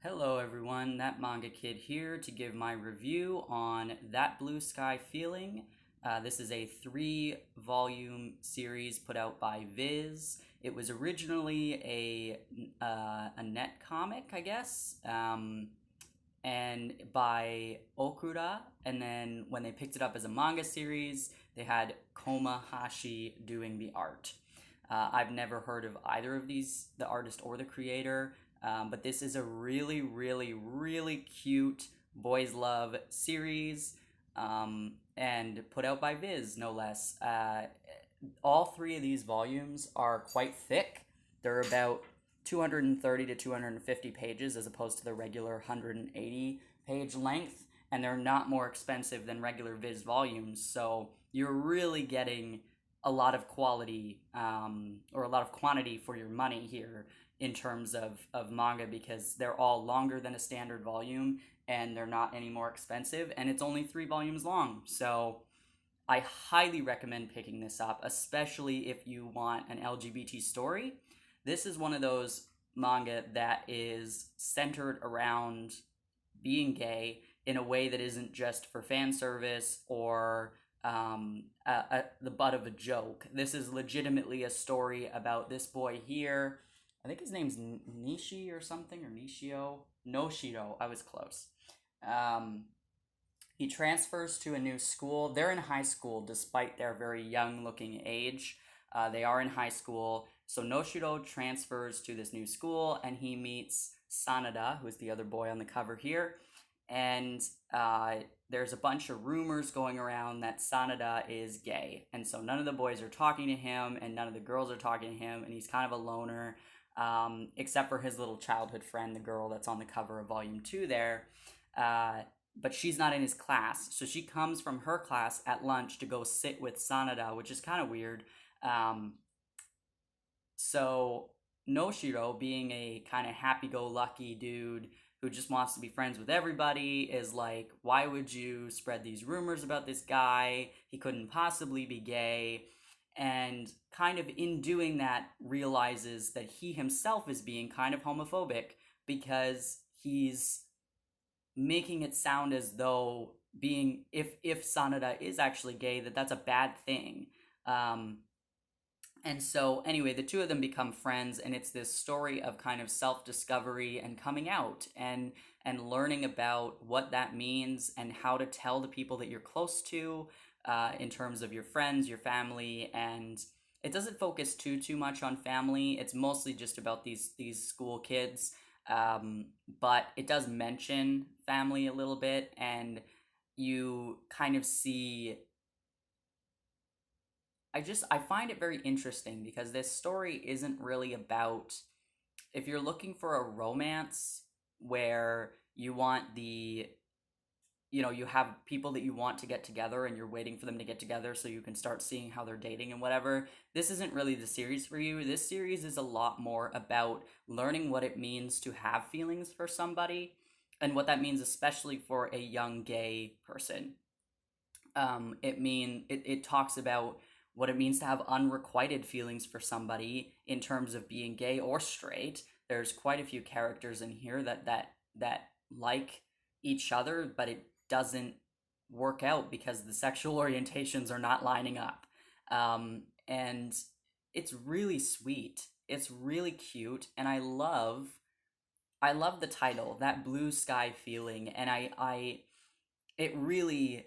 Hello everyone, that manga kid here to give my review on That Blue Sky Feeling. This is a 3 volume series put out by Viz. It was originally a net comic, I guess, and by Okura, and then when they picked it up as a manga series, they had Coma Hashii doing the art. I've never heard of either of these, the artist or the creator. But this is a really, really, really cute boys love series, and put out by Viz, no less. All 3 of these volumes are quite thick. They're about 230 to 250 pages as opposed to the regular 180 page length, and they're not more expensive than regular Viz volumes. So you're really getting a lot of quality, or a lot of quantity for your money here in terms of manga, because they're all longer than a standard volume and they're not any more expensive, and it's only 3 volumes long. So I highly recommend picking this up, especially if you want an LGBT story. This is one of those manga that is centered around being gay in a way that isn't just for fan service or the butt of a joke. This is legitimately a story about this boy here. I think his name's Nishi or something, or Nishio. Noshiro, I was close. Um, he transfers to a new school. They're in high school despite their very young looking age. They are in high school. So Noshiro transfers to this new school and he meets Sanada, who is the other boy on the cover here. And there's a bunch of rumors going around that Sanada is gay. And so none of the boys are talking to him and none of the girls are talking to him. And he's kind of a loner, except for his little childhood friend, the girl that's on the cover of volume 2 there. But she's not in his class. So she comes from her class at lunch to go sit with Sanada, which is kind of weird. So Noshiro, being a kind of happy-go-lucky dude who just wants to be friends with everybody, is like, why would you spread these rumors about this guy? He couldn't possibly be gay. And kind of in doing that, realizes that he himself is being kind of homophobic because he's making it sound as though being, if Sanada is actually gay, that's a bad thing. And so, anyway, the two of them become friends, and it's this story of kind of self-discovery and coming out and learning about what that means and how to tell the people that you're close to, in terms of your friends, your family. And it doesn't focus too much on family. It's mostly just about these school kids, but it does mention family a little bit, and you kind of see. I find it very interesting because this story isn't really about, if you're looking for a romance where you want you have people that you want to get together and you're waiting for them to get together so you can start seeing how they're dating and whatever, this isn't really the series for you. This series is a lot more about learning what it means to have feelings for somebody, and what that means especially for a young gay person. It talks about what it means to have unrequited feelings for somebody in terms of being gay or straight. There's quite a few characters in here that like each other, but it doesn't work out because the sexual orientations are not lining up. And it's really sweet. It's really cute, and I love the title, That Blue Sky Feeling, and it really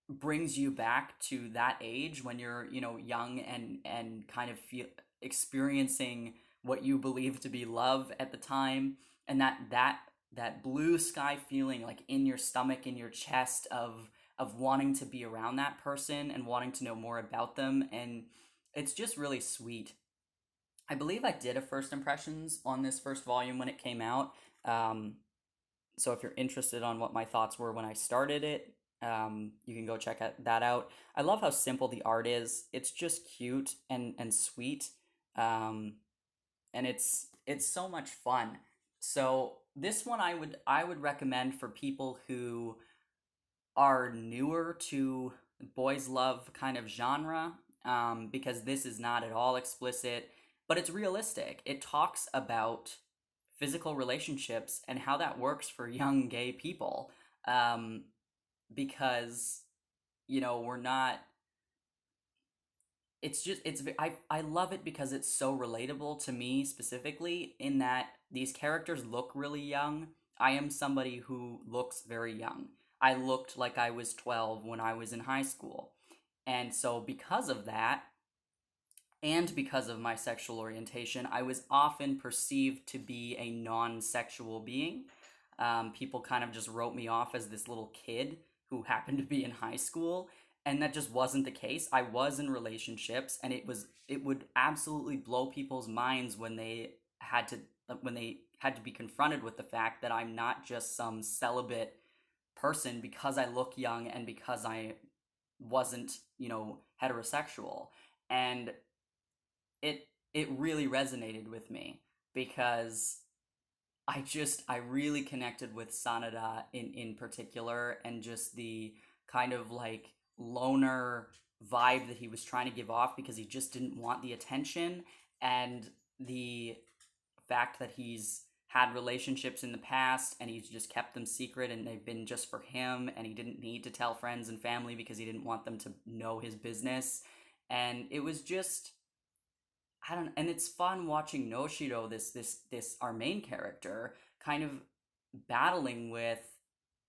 brings you back to that age when you're, young and kind of feel experiencing what you believe to be love at the time, and that blue sky feeling, like in your stomach, in your chest, of wanting to be around that person and wanting to know more about them. And it's just really sweet. I believe I did a first impressions on this first volume when it came out. So if you're interested on what my thoughts were when I started it, you can go check that out. I love how simple the art is. It's just cute and sweet, and it's so much fun. So this one I would recommend for people who are newer to boys love kind of genre, because this is not at all explicit, but it's realistic. It talks about physical relationships and how that works for young gay people. Um, because, we're not, it's just, I love it because it's so relatable to me specifically, in that these characters look really young. I am somebody who looks very young. I looked like I was 12 when I was in high school. And so, because of that, and because of my sexual orientation, I was often perceived to be a non sexual being. People kind of just wrote me off as this little kid who happened to be in high school, and that just wasn't the case. I was in relationships, and it would absolutely blow people's minds when they had to be confronted with the fact that I'm not just some celibate person because I look young and because I wasn't, heterosexual. And it really resonated with me because I really connected with Sanada in particular, and just the kind of like loner vibe that he was trying to give off because he just didn't want the attention, and the fact that he's had relationships in the past and he's just kept them secret and they've been just for him, and he didn't need to tell friends and family because he didn't want them to know his business. And it was just, I don't, and it's fun watching Noshiro, this our main character, kind of battling with,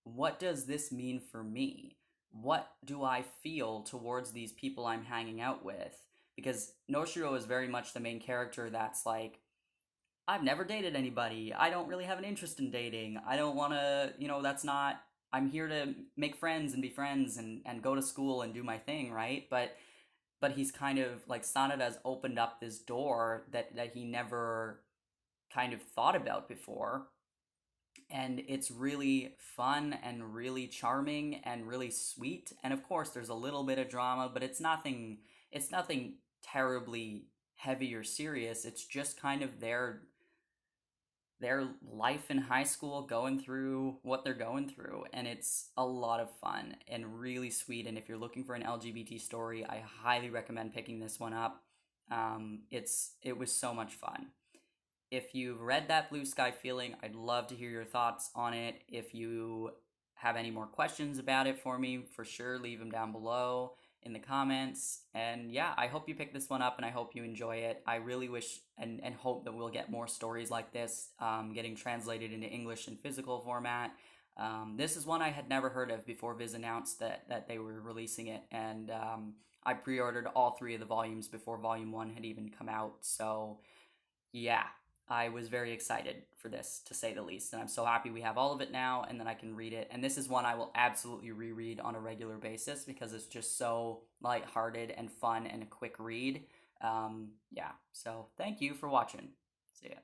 what does this mean for me? What do I feel towards these people I'm hanging out with? Because Noshiro is very much the main character that's like, I've never dated anybody. I don't really have an interest in dating. I don't want to, that's not, I'm here to make friends and be friends and go to school and do my thing, right? But he's kind of like, Sanada's opened up this door that he never kind of thought about before. And it's really fun and really charming and really sweet. And of course there's a little bit of drama, but it's nothing terribly heavy or serious. It's just kind of their life in high school, going through what they're going through, and it's a lot of fun and really sweet. And if you're looking for an LGBT story, I highly recommend picking this one up. It was so much fun. If you've read That Blue Sky Feeling, I'd love to hear your thoughts on it. If you have any more questions about it for me, for sure leave them down below in the comments. And yeah, I hope you pick this one up and I hope you enjoy it. I really wish and hope that we'll get more stories like this getting translated into English in physical format. This is one I had never heard of before Viz announced that they were releasing it, and I pre-ordered all 3 of the volumes before volume 1 had even come out. So yeah, I was very excited for this, to say the least, and I'm so happy we have all of it now and that I can read it. And this is one I will absolutely reread on a regular basis because it's just so lighthearted and fun and a quick read. Yeah, so thank you for watching. See ya.